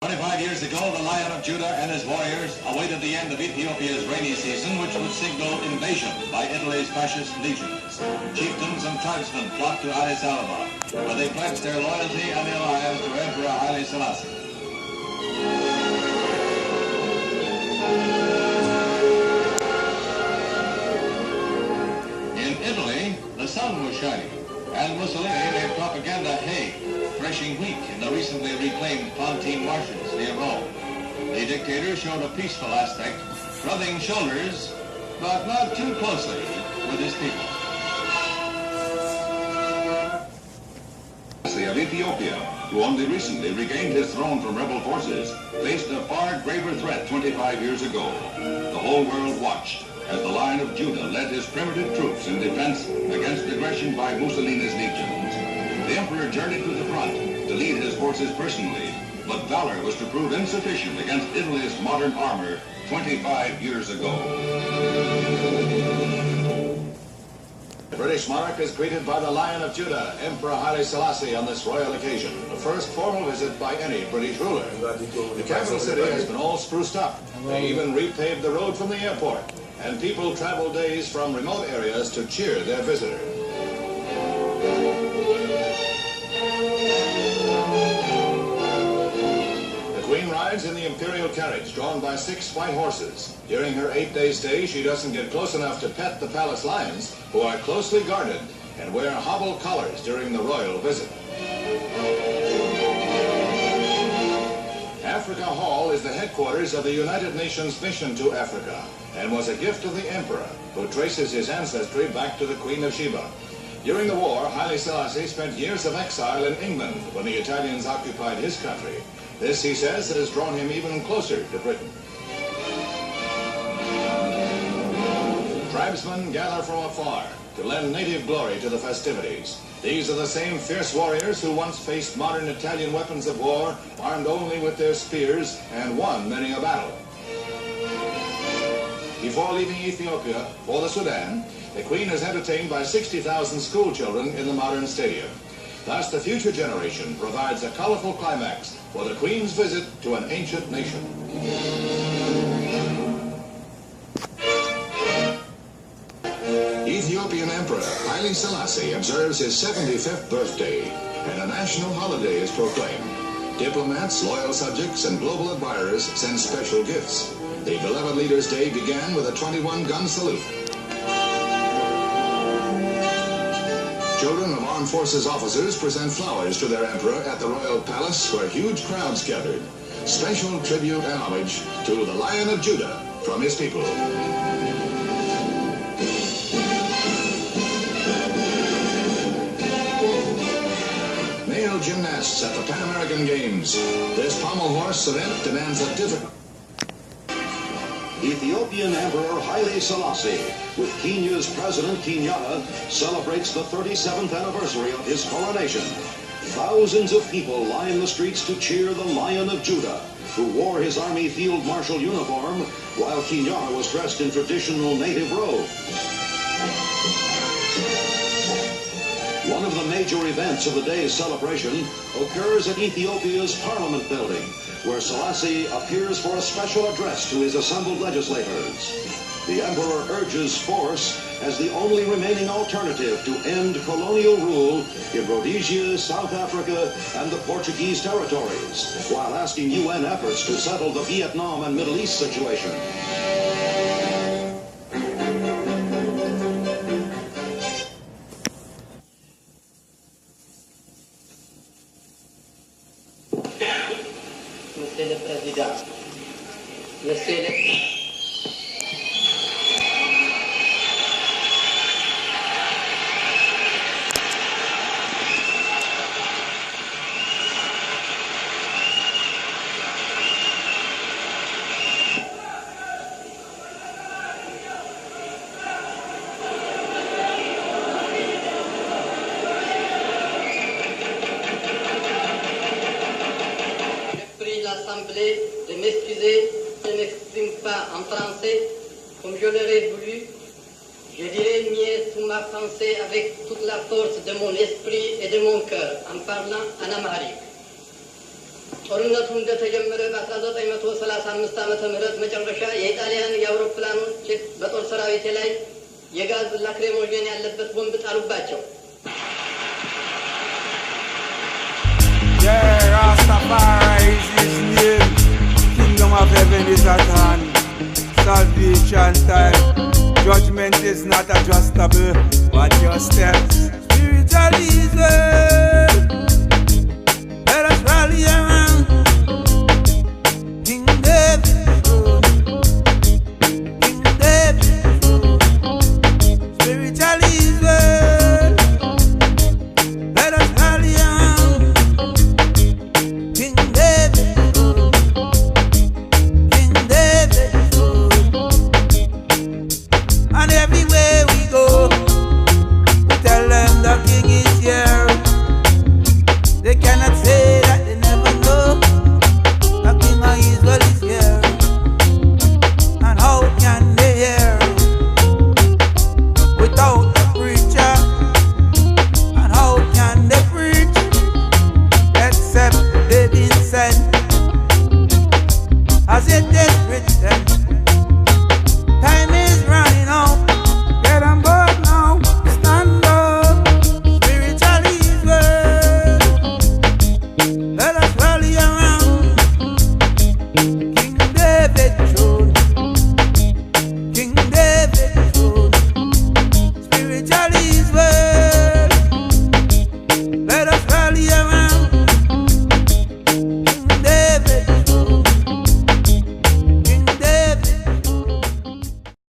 25 years ago, the Lion of Judah and his warriors awaited the end of Ethiopia's rainy season, which would signal invasion by Italy's fascist legions. Chieftains and tribesmen flocked to Addis Ababa, where they pledged their loyalty and their lives to Emperor Haile Selassie. In Italy, the sun was shining, and Mussolini made propaganda hay, threshing wheat in the recently reclaimed Pontine marshes near Rome. The dictator showed a peaceful aspect, rubbing shoulders, but not too closely, with his people. Of Ethiopia, who only recently regained his throne from rebel forces, faced a far graver threat 25 years ago. The whole world watched as the Lion of Judah led his primitive troops in defense against aggression by Mussolini's legions. The emperor journeyed to the front to lead his forces personally, but valor was to prove insufficient against Italy's modern armor 25 years ago. The British monarch is greeted by the Lion of Judah, Emperor Haile Selassie, on this royal occasion, the first formal visit by any British ruler. The capital city has been all spruced up. They even repaved the road from the airport, and people travel days from remote areas to cheer their visitor. Queen rides in the imperial carriage drawn by 6 white horses. During her 8-day stay, she doesn't get close enough to pet the palace lions, who are closely guarded and wear hobble collars during the royal visit. Africa Hall is the headquarters of the United Nations mission to Africa and was a gift of the emperor, who traces his ancestry back to the Queen of Sheba. During the war, Haile Selassie spent years of exile in England when the Italians occupied his country. This, he says, has drawn him even closer to Britain. Tribesmen gather from afar to lend native glory to the festivities. These are the same fierce warriors who once faced modern Italian weapons of war, armed only with their spears, and won many a battle. Before leaving Ethiopia for the Sudan, the Queen is entertained by 60,000 school children in the modern stadium. Thus, the future generation provides a colorful climax for the Queen's visit to an ancient nation. Ethiopian Emperor Haile Selassie observes his 75th birthday, and a national holiday is proclaimed. Diplomats, loyal subjects, and global admirers send special gifts. The beloved leader's day began with a 21-gun salute. Children of armed forces officers present flowers to their emperor at the royal palace, where huge crowds gathered. Special tribute and homage to the Lion of Judah from his people. Male gymnasts at the Pan American Games. This pommel horse event demands a difficult... Ethiopian Emperor Haile Selassie, with Kenya's President Kenyatta, celebrates the 37th anniversary of his coronation. Thousands of people line the streets to cheer the Lion of Judah, who wore his Army Field Marshal uniform, while Kenyatta was dressed in traditional native robe. One of the major events of the day's celebration occurs at Ethiopia's Parliament building, where Selassie appears for a special address to his assembled legislators. The emperor urges force as the only remaining alternative to end colonial rule in Rhodesia, South Africa, and the Portuguese territories, while asking UN efforts to settle the Vietnam and Middle East situation. Monsieur le Président, Monsieur le... l'Assemblée de m'excuser, je ne m'exprime pas en français comme je l'aurais voulu. Je dirai mieux toute ma pensée avec toute la force de mon esprit et de mon cœur en parlant en amharique. ጦርነቱ እንደተጀመረ በ1935 ዓመተ ምህረት መጨረሻ የኢጣሊያን የአውሮፕላኖች በጦር ሰራዊት ላይ የጋዝ ላክሬሞጅን ያለበት ቦምብ ጣሉባቸው። Yeah, Rastafari is his name. Kingdom of heaven is at hand. Salvation time. Judgment is not adjustable, but your steps